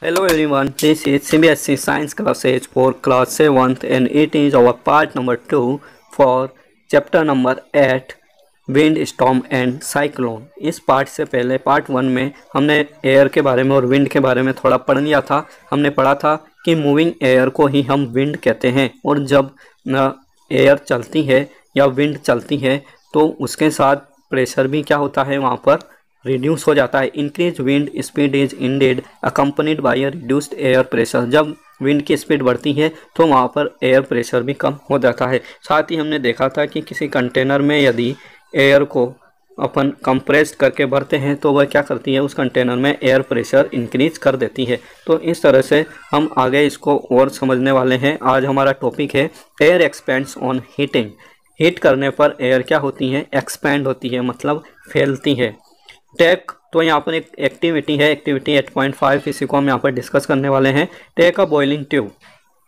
Hello everyone, this is CBSE Science Classes for class 7th and it is our part number 2 for chapter number 8 wind storm and cyclone. इस part से पहले part 1 में हमने air के बारे में और विंड के बारे में थोड़ा पढ़ लिया था। हमने पढ़ा था कि मूविंग एयर को ही हम विंड कहते हैं और जब एयर चलती है या विंड चलती है तो उसके साथ प्रेशर भी क्या होता है, वहाँ पर रिड्यूस हो जाता है। Increase wind speed is ended accompanied by a reduced air pressure. जब विंड की स्पीड बढ़ती है तो वहाँ पर एयर प्रेशर भी कम हो जाता है। साथ ही हमने देखा था कि किसी कंटेनर में यदि एयर को अपन कंप्रेस करके भरते हैं तो वह क्या करती है, उस कंटेनर में एयर प्रेशर इंक्रीज कर देती है। तो इस तरह से हम आगे इसको और समझने वाले हैं। आज हमारा टॉपिक है air expands on heating. Heat करने पर एयर क्या होती है, एक्सपेंड होती है, मतलब फैलती है। टेक तो यहाँ पर एक एक्टिविटी है, एक्टिविटी 8.5, इसी को हम यहाँ पर डिस्कस करने वाले हैं। Take a boiling tube.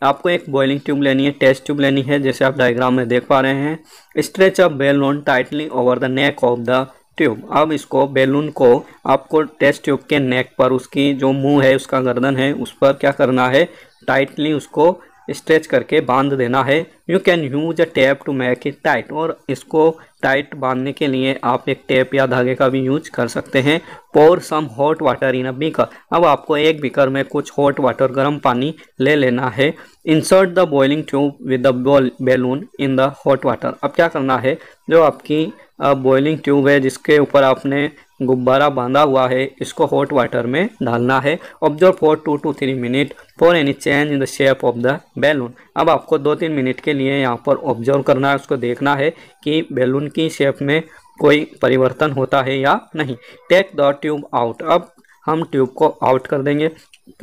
आपको एक बॉइलिंग ट्यूब लेनी है, टेस्ट ट्यूब लेनी है, जैसे आप डायग्राम में देख पा रहे हैं। Stretch a balloon tightly over the neck of the tube. अब इसको बैलून को आपको टेस्ट ट्यूब के नेक पर, उसकी जो मुंह है, उसका गर्दन है, उस पर क्या करना है, टाइटली उसको स्ट्रेच करके बांध देना है। You can use a tape to make it tight. और इसको टाइट बांधने के लिए आप एक टेप या धागे का भी यूज कर सकते हैं। Pour some hot water in a beaker. अब आपको एक बीकर में कुछ हॉट वाटर, गर्म पानी ले लेना है। Insert the boiling tube with the balloon in the hot water. अब क्या करना है, जो आपकी बॉइलिंग ट्यूब है जिसके ऊपर आपने गुब्बारा बांधा हुआ है, इसको हॉट वाटर में डालना है। Observe for 2 to 3 minute for any change in the shape of the balloon. अब आपको 2-3 मिनट के लिए यहाँ पर ऑब्जर्व करना है, उसको देखना है कि बैलून की शेप में कोई परिवर्तन होता है या नहीं। Take the tube out. अब हम ट्यूब को आउट कर देंगे,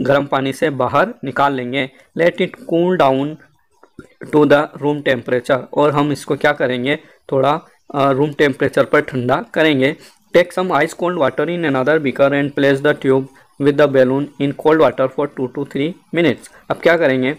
गर्म पानी से बाहर निकाल लेंगे। Let it cool down to the room temperature. और हम इसको क्या करेंगे, थोड़ा रूम टेम्परेचर पर ठंडा करेंगे। Take some ice cold water in another beaker and place the tube with the balloon in cold water for 2 to 3 minutes. अब क्या करेंगे,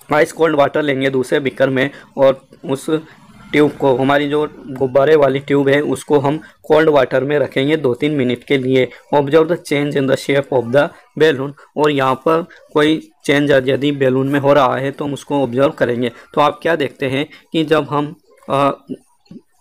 आइस कोल्ड वाटर लेंगे दूसरे बीकर में और उस ट्यूब को, हमारी जो गुब्बारे वाली ट्यूब है, उसको हम कोल्ड वाटर में रखेंगे 2-3 मिनट के लिए। Observe the change in the shape of the balloon. और यहाँ पर कोई चेंज यदि बैलून में हो रहा है तो हम उसको ऑब्जर्व करेंगे। तो आप क्या देखते हैं कि जब हम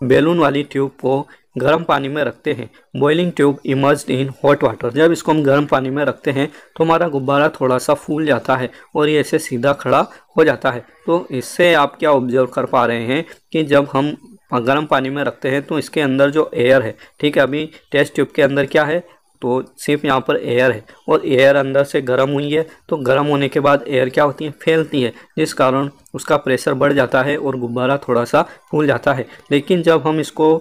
बैलून वाली ट्यूब को गर्म पानी में रखते हैं, boiling tube emerged in hot water, जब इसको हम गर्म पानी में रखते हैं तो हमारा गुब्बारा थोड़ा सा फूल जाता है और ये ऐसे सीधा खड़ा हो जाता है। तो इससे आप क्या ऑब्जर्व कर पा रहे हैं कि जब हम गर्म पानी में रखते हैं तो इसके अंदर जो एयर है, ठीक है, अभी टेस्ट ट्यूब के अंदर क्या है, तो सिर्फ यहाँ पर एयर है और एयर अंदर से गर्म हुई है। तो गर्म होने के बाद एयर क्या होती है, फैलती है, जिस कारण उसका प्रेशर बढ़ जाता है और गुब्बारा थोड़ा सा फूल जाता है। लेकिन जब हम इसको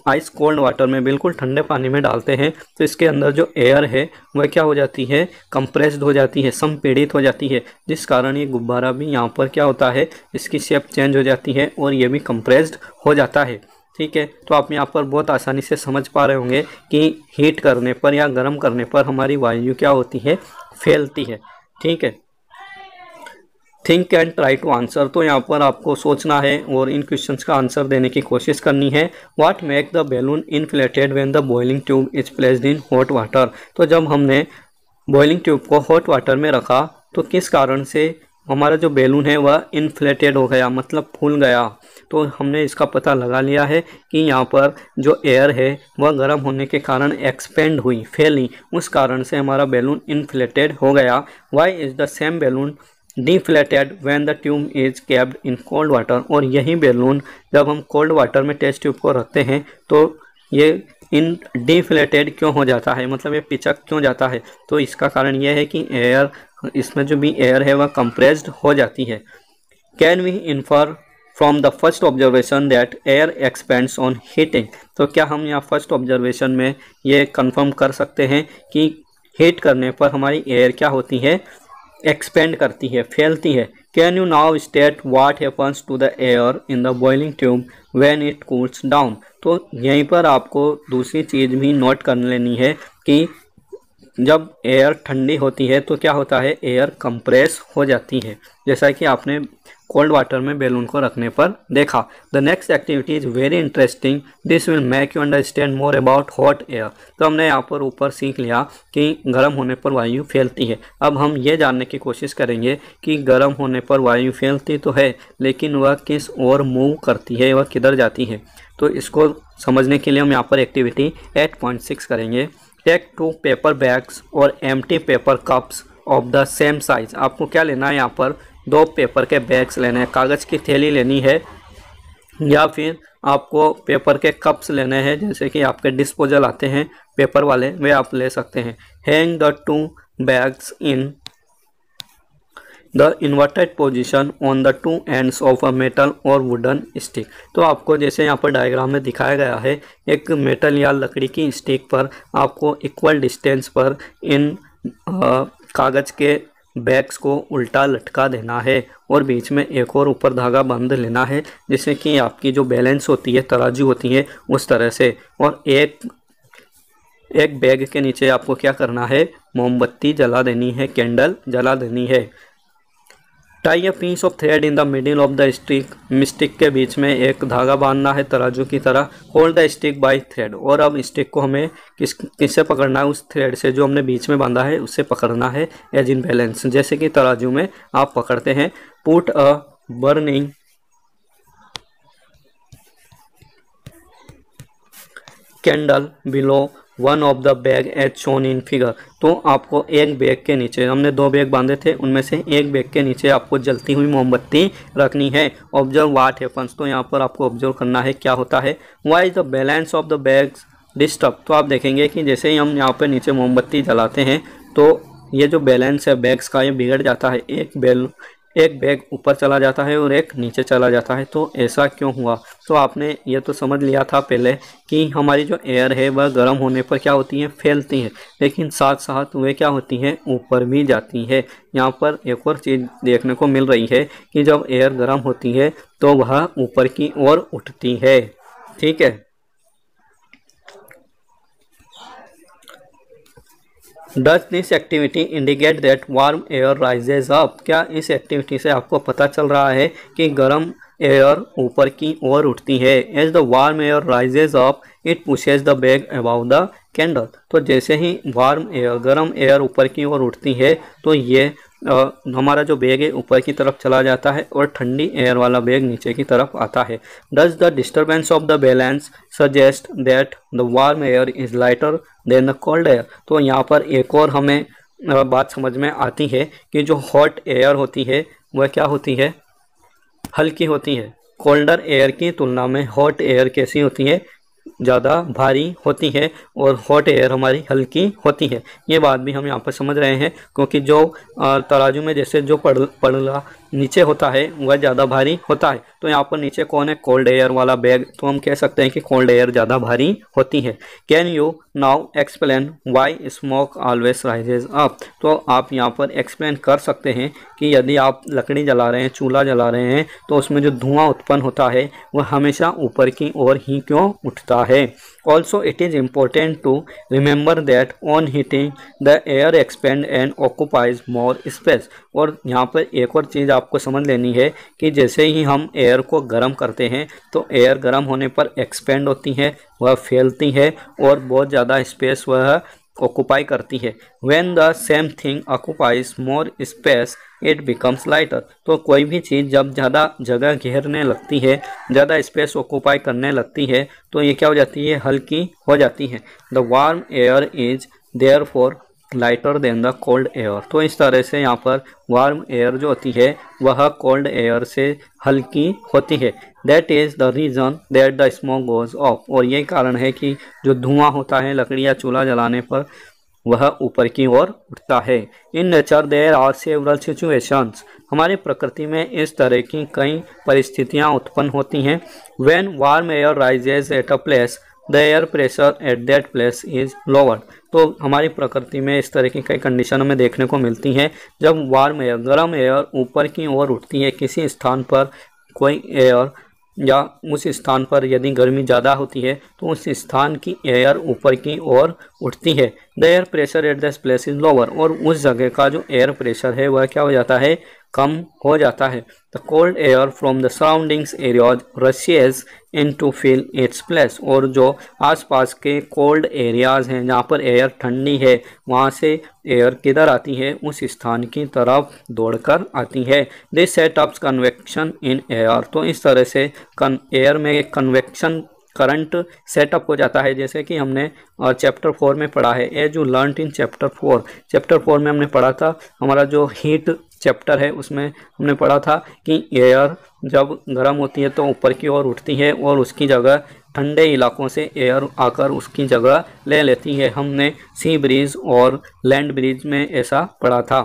आइस कोल्ड वाटर में, बिल्कुल ठंडे पानी में डालते हैं तो इसके अंदर जो एयर है वह क्या हो जाती है, कंप्रेस्ड हो जाती है, संपीड़ित हो जाती है, जिस कारण ये गुब्बारा भी यहाँ पर क्या होता है, इसकी शेप चेंज हो जाती है और ये भी कंप्रेस्ड हो जाता है। ठीक है, तो आप यहाँ पर बहुत आसानी से समझ पा रहे होंगे कि हीट करने पर या गर्म करने पर हमारी वायु क्या होती है, फैलती है। ठीक है, think and try to answer. तो यहाँ पर आपको सोचना है और इन क्वेश्चंस का आंसर देने की कोशिश करनी है। What make the balloon inflated when the boiling tube is placed in hot water. तो जब हमने बॉइलिंग ट्यूब को हॉट वाटर में रखा तो किस कारण से हमारा जो बैलून है वह इन्फ्लेटेड हो गया, मतलब फूल गया। तो हमने इसका पता लगा लिया है कि यहाँ पर जो एयर है वह गर्म होने के कारण एक्सपेंड हुई, फैली, उस कारण से हमारा बैलून इन्फ्लेटेड हो गया। Why is the same balloon deflated when the tube is capped in cold water. और यही बैलून जब हम कोल्ड वाटर में टेस्ट ट्यूब को रखते हैं तो ये इन डिफ्लेटेड क्यों हो जाता है, मतलब ये पिचक क्यों जाता है। तो इसका कारण यह है कि एयर, इसमें जो भी एयर है वह कंप्रेस्ड हो जाती है। Can we infer from the first observation that air expands on heating. तो क्या हम यहाँ फर्स्ट ऑब्जर्वेशन में ये कंफर्म कर सकते हैं कि हीट करने पर हमारी एयर क्या होती है, एक्सपेंड करती है, फैलती है। Can you now state what happens to the air in the boiling tube when it cools down. तो यहीं पर आपको दूसरी चीज़ भी नोट कर लेनी है कि जब एयर ठंडी होती है तो क्या होता है, एयर कंप्रेस हो जाती है। जैसा कि आपने कोल्ड वाटर में बैलून को रखने पर देखा। The next activity is very interesting, this will make you understand more about hot air. तो हमने यहाँ पर ऊपर सीख लिया कि गर्म होने पर वायु फैलती है। अब हम ये जानने की कोशिश करेंगे कि गर्म होने पर वायु फैलती तो है, लेकिन वह किस ओर मूव करती है, वह किधर जाती है। तो इसको समझने के लिए हम यहाँ पर एक्टिविटी 8.6 करेंगे। टेक 2 पेपर बैग्स और empty paper cups of the same size. आपको क्या लेना है, यहाँ पर 2 पेपर के बैग्स लेने हैं, कागज़ की थैली लेनी है, या फिर आपको पेपर के कप्स लेने हैं, जैसे कि आपके डिस्पोजल आते हैं पेपर वाले, वे आप ले सकते हैं। Hang the 2 bags in the inverted position on the 2 ends of a metal और वुडन स्टिक। तो आपको जैसे यहाँ पर डायग्राम में दिखाया गया है, एक मेटल या लकड़ी की स्टिक पर आपको इक्वल डिस्टेंस पर इन कागज़ के बैग्स को उल्टा लटका देना है और बीच में एक और ऊपर धागा बांध लेना है, जिससे कि आपकी जो बैलेंस होती है, तराजू होती है, उस तरह से। और एक बैग के नीचे आपको क्या करना है, मोमबत्ती जला देनी है, कैंडल जला देनी है। Tie a piece of thread in the middle of the stick, stick के बीच में एक धागा बांधना है तराजू की तरह। Hold the stick by thread, और अब स्टिक को हमें किससे पकड़ना है, उस थ्रेड से जो हमने बीच में बांधा है उससे पकड़ना है, एज इन बैलेंस, जैसे कि तराजू में आप पकड़ते हैं। Put a burning candle below one of the bag as shown in figure. तो आपको एक बैग के नीचे, हमने 2 बैग बांधे थे, उनमें से एक बैग के नीचे आपको जलती हुई मोमबत्ती रखनी है। ऑब्जर्व व्हाट हैपन्स, तो यहाँ पर आपको ऑब्जर्व करना है क्या होता है। Why is the balance of the bags disturb, तो आप देखेंगे कि जैसे ही हम यहाँ पर नीचे मोमबत्ती जलाते हैं तो ये जो बैलेंस है बैग्स का, ये बिगड़ जाता है। एक बैग ऊपर चला जाता है और एक नीचे चला जाता है। तो ऐसा क्यों हुआ, तो आपने ये तो समझ लिया था पहले कि हमारी जो एयर है वह गर्म होने पर क्या होती है, फैलती है, लेकिन साथ साथ वे क्या होती हैं, ऊपर भी जाती है। यहाँ पर एक और चीज़ देखने को मिल रही है कि जब एयर गर्म होती है तो वह ऊपर की ओर उठती है। ठीक है, does this activity indicate that warm air rises up, क्या इस एक्टिविटी से आपको पता चल रहा है कि गर्म एयर ऊपर की ओर उठती है। As the warm air rises up it pushes the bag about the candle, तो जैसे ही वार्म एयर, गर्म एयर ऊपर की ओर उठती है तो ये हमारा जो बैग है ऊपर की तरफ चला जाता है और ठंडी एयर वाला बैग नीचे की तरफ आता है। Does the disturbance of the balance suggest that the warm air is lighter than the cold air, तो यहाँ पर एक और हमें बात समझ में आती है कि जो हॉट एयर होती है वह क्या होती है, हल्की होती है। कोल्डर एयर की तुलना में हॉट एयर कैसी होती है, ज़्यादा भारी होती है, और हॉट एयर हमारी हल्की होती है। ये बात भी हम यहाँ पर समझ रहे हैं, क्योंकि जो तराजू में जैसे जो पड़ला नीचे होता है वह ज़्यादा भारी होता है। तो यहाँ पर नीचे कौन है, कोल्ड एयर वाला बैग, तो हम कह सकते हैं कि कोल्ड एयर ज़्यादा भारी होती है। Can you now explain why smoke always rises up, तो आप यहाँ पर एक्सप्लेन कर सकते हैं कि यदि आप लकड़ी जला रहे हैं, चूल्हा जला रहे हैं, तो उसमें जो धुआं उत्पन्न होता है वह हमेशा ऊपर की ओर ही क्यों उठता है। Also it is important to remember that on heating the air expand and occupies more space, और यहाँ पर एक और चीज़ आपको समझ लेनी है कि जैसे ही हम एयर को गर्म करते हैं तो एयर गर्म होने पर एक्सपेंड होती है, वह फैलती है और बहुत ज़्यादा स्पेस वह ऑक्यूपाई करती है। When the same thing occupies more space it becomes lighter, तो कोई भी चीज़ जब ज़्यादा जगह घेरने लगती है, ज़्यादा स्पेस ऑक्यूपाई करने लगती है, तो ये क्या हो जाती है, हल्की हो जाती है। The warm air is therefore lighter than the cold air, तो इस तरह से यहाँ पर वार्म एयर जो होती है वह कोल्ड एयर से हल्की होती है। That is the reason that the smoke goes off, और यही कारण है कि जो धुआं होता है लकड़ी या चूल्हा जलाने पर वह ऊपर की ओर उठता है। In nature there are several situations, हमारी प्रकृति में इस तरह की कई परिस्थितियाँ उत्पन्न होती हैं। When warm air rises at a place the air pressure at that place is lower, तो हमारी प्रकृति में इस तरह की कई कंडीशन में देखने को मिलती हैं। जब वार्म एयर, गर्म एयर ऊपर की ओर उठती है किसी स्थान पर, कोई एयर या उस स्थान पर यदि गर्मी ज़्यादा होती है तो उस स्थान की एयर ऊपर की ओर उठती है। The air pressure at this place is lower, और उस जगह का जो एयर प्रेशर है वह क्या हो जाता है, कम हो जाता है। The cold air from the surroundings areas rushes in to fill its place, और जो आसपास के कोल्ड एरियाज हैं जहाँ पर एयर ठंडी है वहाँ से एयर किधर आती है, उस स्थान की तरफ दौड़कर आती है। This setups convection in air, तो इस तरह से एयर में एक कन्वेक्शन करंट सेटअप हो जाता है, जैसे कि हमने चैप्टर 4 में पढ़ा है। As you learn in chapter 4 में हमने पढ़ा था, हमारा जो हीट चैप्टर है उसमें हमने पढ़ा था कि एयर जब गर्म होती है तो ऊपर की ओर उठती है और उसकी जगह ठंडे इलाकों से एयर आकर उसकी जगह ले लेती है। हमने सी ब्रीज और लैंड ब्रीज में ऐसा पढ़ा था।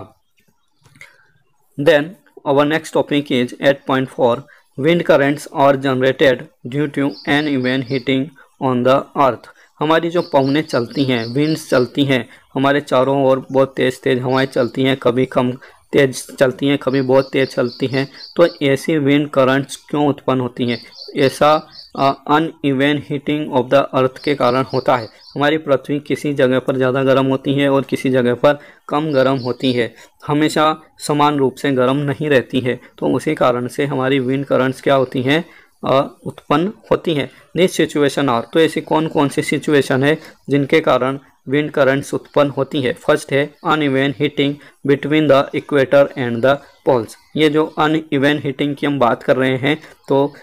Then our next topic is 8.4 wind currents are generated due to an even heating on the earth। हमारी जो पवनें चलती हैं, विंड्स चलती हैं, हमारे चारों ओर बहुत तेज़ तेज़ हवाएं चलती हैं, कभी कम तेज़ चलती हैं, कभी बहुत तेज़ चलती हैं। तो ऐसी विंड करंट्स क्यों उत्पन्न होती हैं? ऐसा uneven heating of the earth के कारण होता है। हमारी पृथ्वी किसी जगह पर ज़्यादा गर्म होती है और किसी जगह पर कम गर्म होती है, हमेशा समान रूप से गर्म नहीं रहती है। तो उसी कारण से हमारी विंड करंट्स क्या होती हैं, उत्पन्न होती हैं। दिस सिचुएशन आर, तो ऐसी कौन कौन सी सिचुएशन है जिनके कारण विंड करंट्स उत्पन्न होती है? फर्स्ट है uneven heating between the equator and the poles. ये जो अनइवन हीटिंग की हम बात कर रहे हैं, तो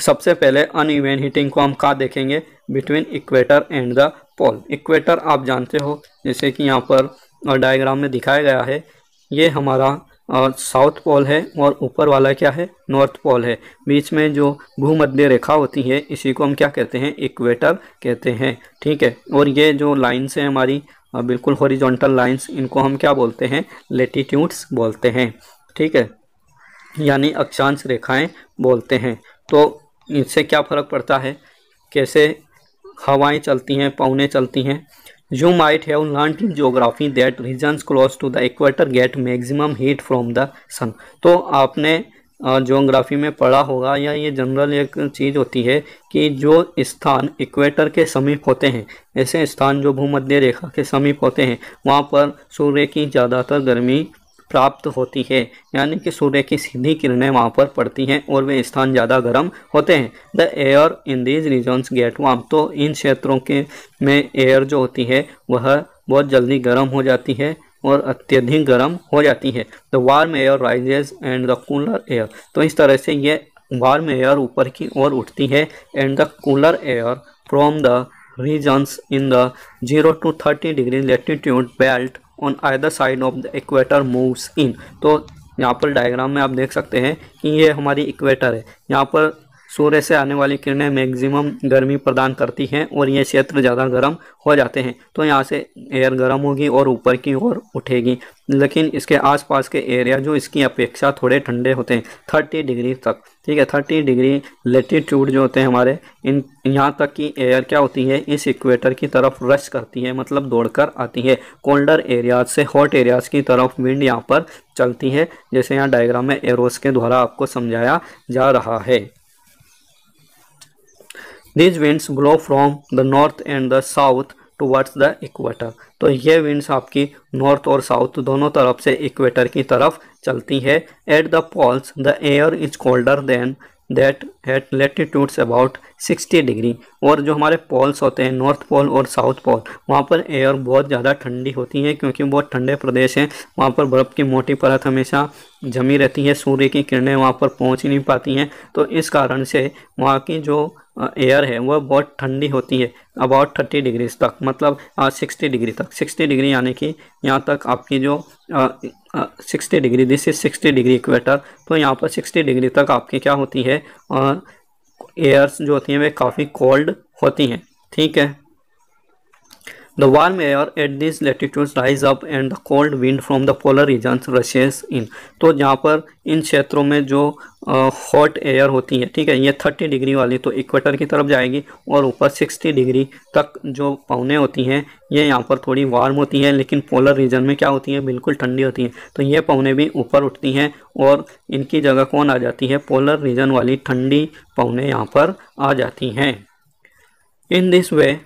सबसे पहले अनइवन हीटिंग को हम कहाँ देखेंगे? Between equator and the pole. Equator आप जानते हो, जैसे कि यहाँ पर डायग्राम में दिखाया गया है, ये हमारा साउथ पोल है और ऊपर वाला क्या है? नॉर्थ पोल है। बीच में जो भूमध्य रेखा होती है इसी को हम क्या कहते हैं? इक्वेटर कहते हैं, ठीक है। और ये जो लाइन्स हैं हमारी बिल्कुल हॉरिजॉन्टल लाइन्स, इनको हम क्या बोलते हैं? लेटीट्यूड्स बोलते हैं, ठीक है, यानी अक्षांश रेखाएं बोलते हैं। तो इससे क्या फ़र्क पड़ता है, कैसे हवाएं चलती हैं, पवनें चलती हैं? You might have learnt in geography that regions close to the equator get maximum heat from the sun। तो आपने ज्योग्राफी में पढ़ा होगा, या ये जनरल एक चीज़ होती है कि जो स्थान इक्वेटर के समीप होते हैं, ऐसे स्थान जो भूमध्य रेखा के समीप होते हैं, वहाँ पर सूर्य की ज़्यादातर गर्मी प्राप्त होती है, यानी कि सूर्य की सीधी किरणें वहाँ पर पड़ती हैं और वे स्थान ज़्यादा गर्म होते हैं। The air in these regions get warm, तो इन क्षेत्रों के में एयर जो होती है वह बहुत जल्दी गर्म हो जाती है और अत्यधिक गर्म हो जाती है। The warm air rises and the cooler air, तो इस तरह से ये वार्म एयर ऊपर की ओर उठती है, and the cooler air from the regions in the 0 to 30 degree latitude belt on either side of the equator moves in। तो यहाँ पर डायग्राम में आप देख सकते हैं कि ये हमारी इक्वेटर है, यहाँ पर सूर्य से आने वाली किरणें मैक्सिमम गर्मी प्रदान करती हैं और ये क्षेत्र ज़्यादा गर्म हो जाते हैं। तो यहाँ से एयर गर्म होगी और ऊपर की ओर उठेगी, लेकिन इसके आसपास के एरिया जो इसकी अपेक्षा थोड़े ठंडे होते हैं 30 डिग्री तक, ठीक है। 30 डिग्री लेटीट्यूड जो होते हैं हमारे, इन यहाँ तक की एयर क्या होती है? इस इक्वेटर की तरफ रश करती है, मतलब दौड़कर आती है। कोल्डर एरियाज से हॉट एरियाज की तरफ विंड यहाँ पर चलती है, जैसे यहाँ डायग्राम में एरोस के द्वारा आपको समझाया जा रहा है। These winds blow from the north and the south towards the equator। तो ये विंड्स आपकी नॉर्थ और साउथ दोनों तरफ से इक्वेटर की तरफ चलती है। At the poles the air is colder than that at latitudes about 60 degree. और जो हमारे पोल्स होते हैं, नॉर्थ पोल और साउथ पोल, वहाँ पर एयर बहुत ज़्यादा ठंडी होती है, क्योंकि बहुत ठंडे प्रदेश हैं, वहाँ पर बर्फ़ की मोटी परत हमेशा जमी रहती है, सूर्य की किरणें वहाँ पर पहुँच ही नहीं पाती हैं। तो इस कारण से वहाँ की जो एयर है वह बहुत ठंडी होती है, अबाउट 30 डिग्रीज तक, मतलब 60 डिग्री तक। 60 डिग्री यानी कि यहाँ तक आपकी जो 60 degree, this is 60 degree equator, तो यहाँ पर 60 डिग्री तक आपकी क्या होती है? एयर्स जो होती हैं वे काफ़ी कोल्ड होती हैं, ठीक है। The warm air at these latitudes rise up and the cold wind from the polar regions rushes in। तो जहाँ पर इन क्षेत्रों में जो हॉट एयर होती है, ठीक है, ये 30 डिग्री वाली तो इक्वेटर की तरफ जाएगी, और ऊपर 60 डिग्री तक जो पवनें होती हैं ये यहाँ पर थोड़ी वार्म होती हैं, लेकिन पोलर रीजन में क्या होती है? बिल्कुल ठंडी होती हैं। तो ये पवनें भी ऊपर उठती हैं और इनकी जगह कौन आ जाती है? पोलर रीजन वाली ठंडी पवनें यहाँ पर आ जाती हैं। In this way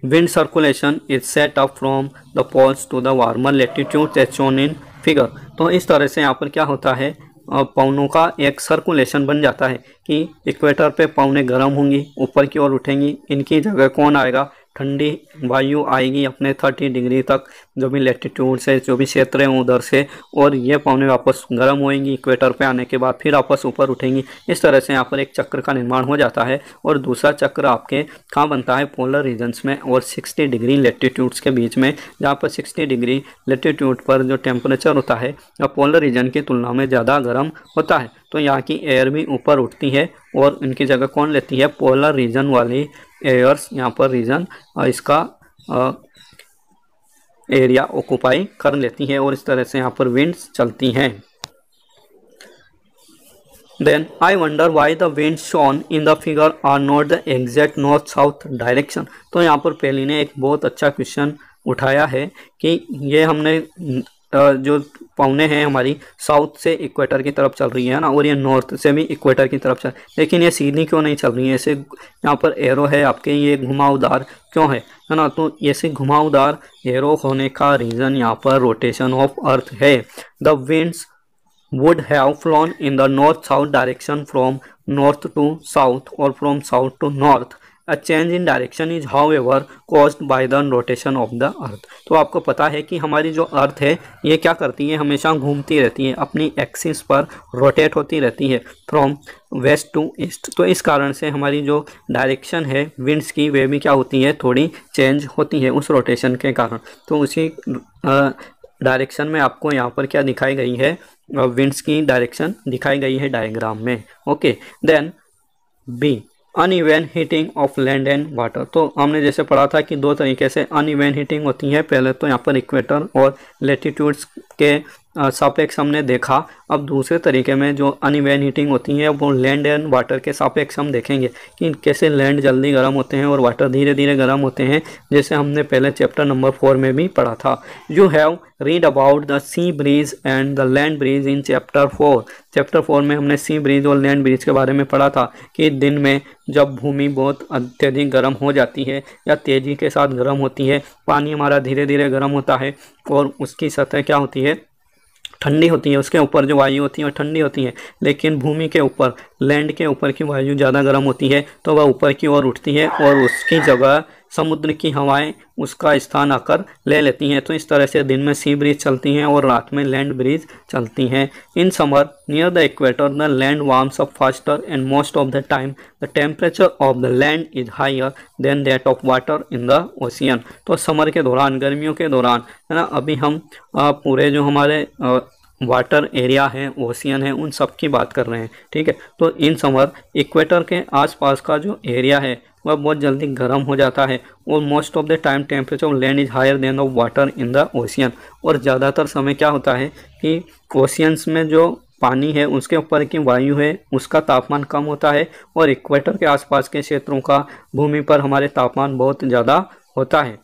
wind circulation is set up from the poles to the warmer latitudes as shown in figure. तो इस तरह से यहाँ पर क्या होता है, पवनों का एक सर्कुलेशन बन जाता है कि इक्वेटर पे पवनें गर्म होंगी, ऊपर की ओर उठेंगी, इनकी जगह कौन आएगा, ठंडी वायु आएगी अपने 30 डिग्री तक, जो भी लेटीट्यूड से जो भी क्षेत्र है उधर से, और ये पवनें वापस गर्म होएंगी इक्वेटर पे आने के बाद, फिर वापस ऊपर उठेंगी। इस तरह से यहाँ पर एक चक्र का निर्माण हो जाता है। और दूसरा चक्र आपके कहाँ बनता है, पोलर रीजन्स में और 60 डिग्री लेटीट्यूड्स के बीच में, जहाँ पर 60 डिग्री लेटीट्यूड पर जो टेम्परेचर होता है वह पोलर रीजन की तुलना में ज़्यादा गर्म होता है। तो यहाँ की एयर भी ऊपर उठती है और इनकी जगह कौन लेती है, पोलर रीजन वाली एयर्स यहाँ पर रीजन इसका एरिया ऑक्युपाई कर लेती है, और इस तरह से यहाँ पर विंड्स चलती हैं। Then I wonder why the winds shown in the figure are not the exact north-south direction। तो यहाँ पर पहली ने एक बहुत अच्छा क्वेश्चन उठाया है कि ये हमने जो पवने हैं हमारी साउथ से इक्वेटर की तरफ चल रही है ना, और ये नॉर्थ से भी इक्वेटर की तरफ चल, लेकिन ये सीधी क्यों नहीं चल रही है, ऐसे यहाँ पर एरो है आपके, ये घुमावदार क्यों है ना। तो ऐसे घुमावदार एरो होने का रीज़न यहाँ पर रोटेशन ऑफ अर्थ है। The winds would have flown in the north-south direction from north to south or from south to north। A change in direction is however caused by the rotation of the earth। तो आपको पता है कि हमारी जो अर्थ है ये क्या करती है, हमेशा घूमती रहती है, अपनी एक्सिस पर रोटेट होती रहती है फ्रॉम वेस्ट टू ईस्ट। तो इस कारण से हमारी जो डायरेक्शन है विंड्स की वे भी क्या होती है, थोड़ी चेंज होती है उस रोटेशन के कारण। तो उसी डायरेक्शन में आपको यहाँ पर क्या दिखाई गई है, विंड्स की डायरेक्शन दिखाई गई है डायग्राम में। Okay, then B uneven heating of land and water. तो हमने जैसे पढ़ा था कि दो तरीके से अनइवन हीटिंग होती है, पहले तो यहाँ पर इक्वेटर और लेटीट्यूड्स के सापेक्ष हमने देखा। अब दूसरे तरीके में जो अनइवन हीटिंग होती है वो लैंड एंड वाटर के सापेक्ष हम देखेंगे कि कैसे लैंड जल्दी गर्म होते हैं और वाटर धीरे धीरे गर्म होते हैं, जैसे हमने पहले चैप्टर नंबर 4 में भी पढ़ा था। You have read about the sea breeze and the land breeze in chapter 4। Chapter 4 में हमने सी ब्रीज और लैंड ब्रीज के बारे में पढ़ा था कि दिन में जब भूमि बहुत अत्यधिक गर्म हो जाती है या तेज़ी के साथ गर्म होती है, पानी हमारा धीरे धीरे गर्म होता है और उसकी सतह क्या होती है, ठंडी होती है, उसके ऊपर जो वायु होती है वो ठंडी होती है, लेकिन भूमि के ऊपर लैंड के ऊपर की वायु ज़्यादा गर्म होती है, तो वह ऊपर की ओर उठती है और उसकी जगह समुद्र की हवाएं उसका स्थान आकर ले लेती हैं। तो इस तरह से दिन में सी ब्रीज चलती हैं और रात में लैंड ब्रीज चलती हैं। In summer near the equator the land warms up faster and most of the time the temperature of the land is higher than that of water in the ocean. तो summer के दौरान, गर्मियों के दौरान, है ना, अभी हम पूरे जो हमारे वाटर एरिया है, ओशियन है, उन सब की बात कर रहे हैं, ठीक है। तो इन समर इक्वेटर के आसपास का जो एरिया है वह बहुत जल्दी गर्म हो जाता है और most of the time temperature of land is higher than of water in the ocean. और ज़्यादातर समय क्या होता है कि ओशियंस में जो पानी है उसके ऊपर की वायु है उसका तापमान कम होता है और इक्वेटर के आसपास के क्षेत्रों का भूमि पर हमारे तापमान बहुत ज़्यादा होता है।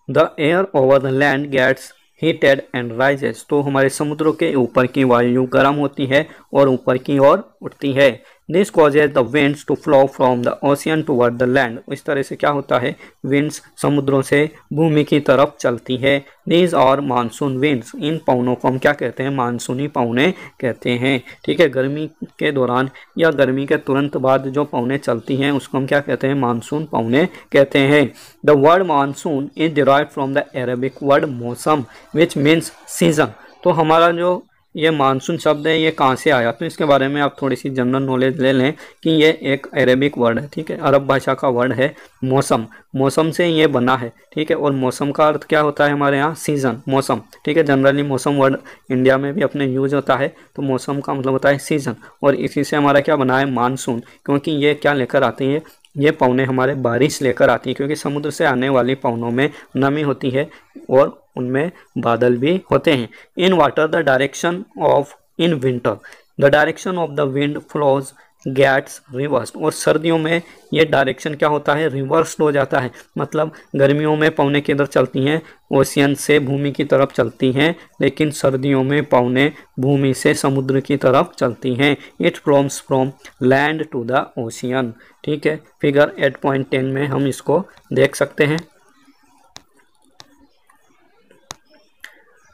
The air over the land gets heated and rises. तो हमारे समुद्रों के ऊपर की वायु गर्म होती है और ऊपर की ओर उठती है। This causes the winds to flow from the ocean toward the land. इस तरह से क्या होता है, विंड्स समुद्रों से भूमि की तरफ चलती है। These are monsoon winds. इन पवनों को हम क्या कहते हैं, मानसूनी पवने कहते हैं, ठीक है। गर्मी के दौरान या गर्मी के तुरंत बाद जो पवने चलती हैं उसको हम क्या कहते हैं, मानसून पवने कहते हैं। The word monsoon is derived from the Arabic word मौसम विच मीन्स सीजन। तो हमारा जो ये मानसून शब्द है ये कहाँ से आया, तो इसके बारे में आप थोड़ी सी जनरल नॉलेज ले लें कि ये एक अरेबिक वर्ड है, ठीक है, अरब भाषा का वर्ड है मौसम। मौसम से ये बना है, ठीक है। और मौसम का अर्थ क्या होता है हमारे यहाँ, सीज़न, मौसम, ठीक है। जनरली मौसम वर्ड इंडिया में भी अपने यूज होता है, तो मौसम का मतलब होता है सीज़न। और इसी से हमारा क्या बना है, मानसून, क्योंकि ये क्या लेकर आती है, ये पवने हमारे बारिश लेकर आती हैं, क्योंकि समुद्र से आने वाली पवनों में नमी होती है और उनमें बादल भी होते हैं। In water the direction of in winter the direction of the wind flows gets reversed. और सर्दियों में ये डायरेक्शन क्या होता है, रिवर्स्ड हो जाता है। मतलब गर्मियों में पवने किधर चलती हैं, ओशियन से भूमि की तरफ चलती हैं, लेकिन सर्दियों में पवने भूमि से समुद्र की तरफ चलती हैं। It flows from land to the ocean, ठीक है। फिगर 8.10 में हम इसको देख सकते हैं।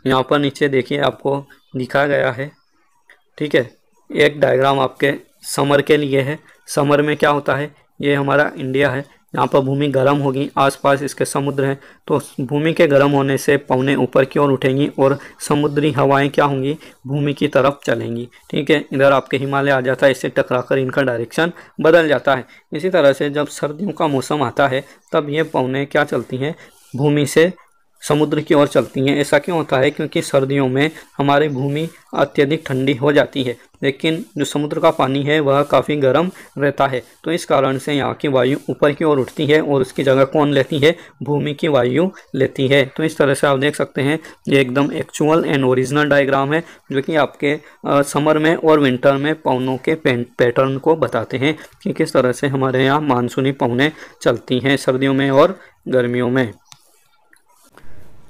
यहाँ पर नीचे देखिए आपको दिखाया गया है, ठीक है। एक डायग्राम आपके समर के लिए है। समर में क्या होता है, ये हमारा इंडिया है, यहाँ पर भूमि गर्म होगी, आसपास इसके समुद्र हैं, तो भूमि के गर्म होने से पवनें ऊपर की ओर उठेंगी और समुद्री हवाएं क्या होंगी, भूमि की तरफ चलेंगी, ठीक है। इधर आपके हिमालय आ जाता है, इससे टकराकर इनका डायरेक्शन बदल जाता है। इसी तरह से जब सर्दियों का मौसम आता है तब ये पवनें क्या चलती हैं, भूमि से समुद्र की ओर चलती हैं। ऐसा क्यों होता है, क्योंकि सर्दियों में हमारी भूमि अत्यधिक ठंडी हो जाती है, लेकिन जो समुद्र का पानी है वह काफ़ी गर्म रहता है, तो इस कारण से यहाँ की वायु ऊपर की ओर उठती है और उसकी जगह कौन लेती है, भूमि की वायु लेती है। तो इस तरह से आप देख सकते हैं ये एकदम एक्चुअल एंड ओरिजिनल डायग्राम है, जो कि आपके समर में और विंटर में पवनों के पैटर्न को बताते हैं कि किस तरह से हमारे यहाँ मानसूनी पवनें चलती हैं सर्दियों में और गर्मियों में।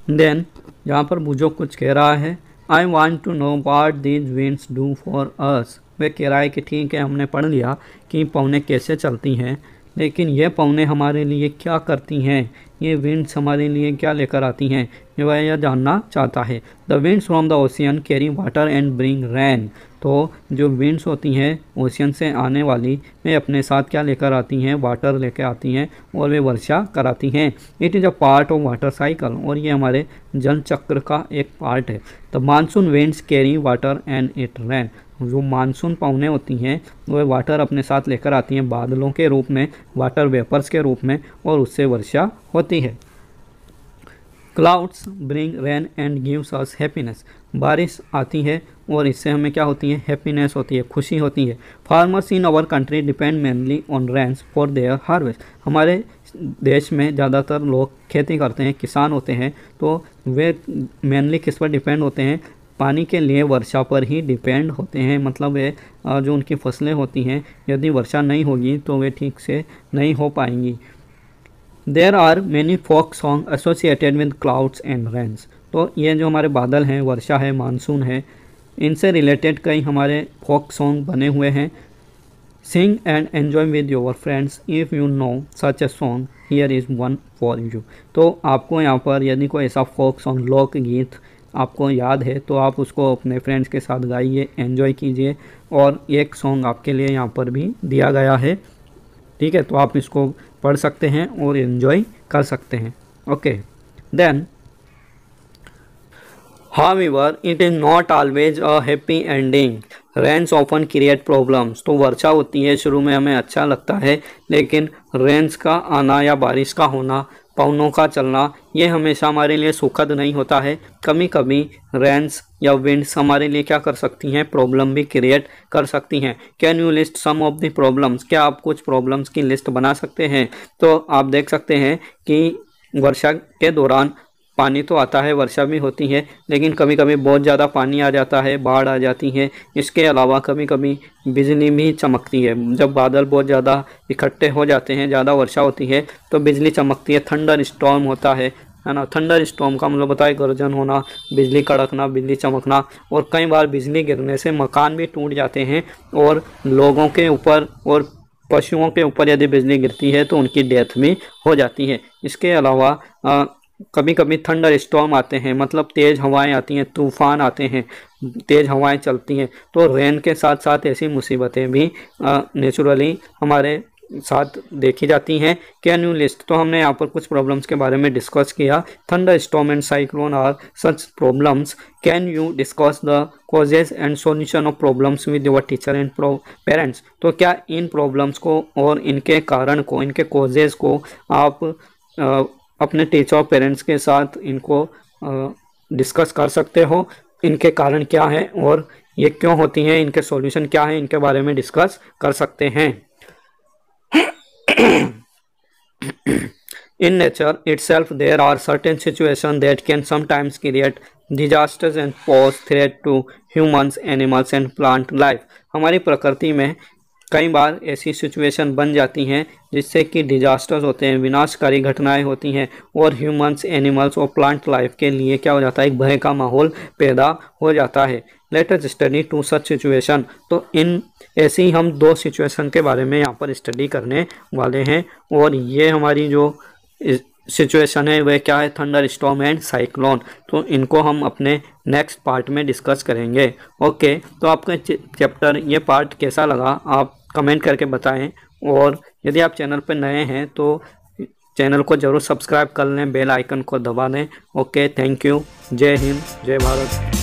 देन यहाँ पर बुजो कुछ कह रहा है, I want to know what these winds do for us. वे कह रहा है कि ठीक है, हमने पढ़ लिया कि पवनें कैसे चलती हैं, लेकिन ये पवनें हमारे लिए क्या करती हैं, ये विंड्स हमारे लिए क्या लेकर आती हैं, वह यह जानना चाहता है। The winds from the ocean carry water and bring rain. तो जो विंड्स होती हैं ओशियन से आने वाली, वे अपने साथ क्या लेकर आती हैं, वाटर लेकर आती हैं और वे वर्षा कराती हैं। It is a part of water cycle, और ये हमारे जल चक्र का एक पार्ट है। The monsoon winds carry water and it rain. जो मानसून पवनें होती हैं वह वाटर अपने साथ लेकर आती हैं बादलों के रूप में, वाटर वेपर्स के रूप में, और उससे वर्षा होती है। Clouds bring rain and gives us happiness. बारिश आती है और इससे हमें क्या होती है, हैप्पीनेस होती है, खुशी होती है। Farmers in our country depend mainly on rains for their harvest. हमारे देश में ज़्यादातर लोग खेती करते हैं, किसान होते हैं, तो वे मेनली किस पर डिपेंड होते हैं, पानी के लिए वर्षा पर ही डिपेंड होते हैं। मतलब वे जो उनकी फसलें होती हैं, यदि वर्षा नहीं होगी तो वे ठीक से नहीं हो पाएंगी। There are many folk song associated with clouds and rains. तो ये जो हमारे बादल हैं, वर्षा है, मानसून है, इनसे रिलेटेड कई हमारे फोक सॉन्ग बने हुए हैं। Sing and enjoy with your friends if you know such a song here is one for you. तो आपको यहाँ पर यदि कोई ऐसा फोक सॉन्ग, लोकगीत आपको याद है तो आप उसको अपने फ्रेंड्स के साथ गाइए, एंजॉय कीजिए, और एक सॉन्ग आपके लिए यहाँ पर भी दिया गया है, ठीक है। तो आप इसको पढ़ सकते हैं और एंजॉय कर सकते हैं। Okay, then however it is not always a happy ending. Rains often create problems. तो वर्षा होती है, शुरू में हमें अच्छा लगता है, लेकिन रेन्स का आना या बारिश का होना, पवनों का चलना, ये हमेशा हमारे लिए सुखद नहीं होता है। कभी कभी रेन्स या विंड्स हमारे लिए क्या कर सकती हैं, प्रॉब्लम भी क्रिएट कर सकती हैं। Can you list some of the problems. क्या आप कुछ प्रॉब्लम्स की लिस्ट बना सकते हैं। तो आप देख सकते हैं कि वर्षा के दौरान पानी तो आता है, वर्षा भी होती है, लेकिन कभी कभी बहुत ज़्यादा पानी आ जाता है, बाढ़ आ जाती है। इसके अलावा कभी कभी बिजली भी चमकती है। जब बादल बहुत ज़्यादा इकट्ठे हो जाते हैं, ज़्यादा वर्षा होती है, तो बिजली चमकती है, थंडर स्टॉर्म होता है ना। थंडर स्टॉर्म का मतलब होता है गर्जन होना, बिजली कड़कना, बिजली चमकना, और कई बार बिजली गिरने से मकान भी टूट जाते हैं, और लोगों के ऊपर और पशुओं के ऊपर यदि बिजली गिरती है तो उनकी डेथ भी हो जाती है। इसके अलावा कभी कभी थंडर स्टॉर्म आते हैं, मतलब तेज़ हवाएं आती हैं, तूफान आते हैं, तेज़ हवाएं चलती हैं। तो रेन के साथ साथ ऐसी मुसीबतें भी नेचुरली हमारे साथ देखी जाती हैं। Can you list. तो हमने यहाँ पर कुछ प्रॉब्लम्स के बारे में डिस्कस किया। Thunderstorm and cyclone are such problems. Can you discuss the causes and solution of problems with your teacher and parents. तो क्या इन प्रॉब्लम्स को और इनके कारण को, इनके कॉजेज को आप अपने टीचर और पेरेंट्स के साथ इनको डिस्कस कर सकते हो। इनके कारण क्या है और ये क्यों होती हैं, इनके सॉल्यूशन क्या है, इनके बारे में डिस्कस कर सकते हैं। In nature itself there are certain situations that can sometimes create disasters and pose threat to humans, animals and plant life. हमारी प्रकृति में कई बार ऐसी सिचुएशन बन जाती हैं जिससे कि डिजास्टर्स होते हैं, विनाशकारी घटनाएं होती हैं, और ह्यूमंस, एनिमल्स और प्लांट लाइफ के लिए क्या हो जाता है, एक भय का माहौल पैदा हो जाता है। Let us study to such situation. तो इन ऐसे ही हम दो सिचुएशन के बारे में यहाँ पर स्टडी करने वाले हैं, और ये हमारी जो सिचुएशन है वह क्या है, थंडर स्टॉर्म एंड साइक्लोन। तो इनको हम अपने नेक्स्ट पार्ट में डिस्कस करेंगे। ओके, तो आपका चैप्टर ये पार्ट कैसा लगा आप कमेंट करके बताएं, और यदि आप चैनल पर नए हैं तो चैनल को ज़रूर सब्सक्राइब कर लें, बेल आइकन को दबा दें। Okay, thank you. जय हिंद, जय भारत।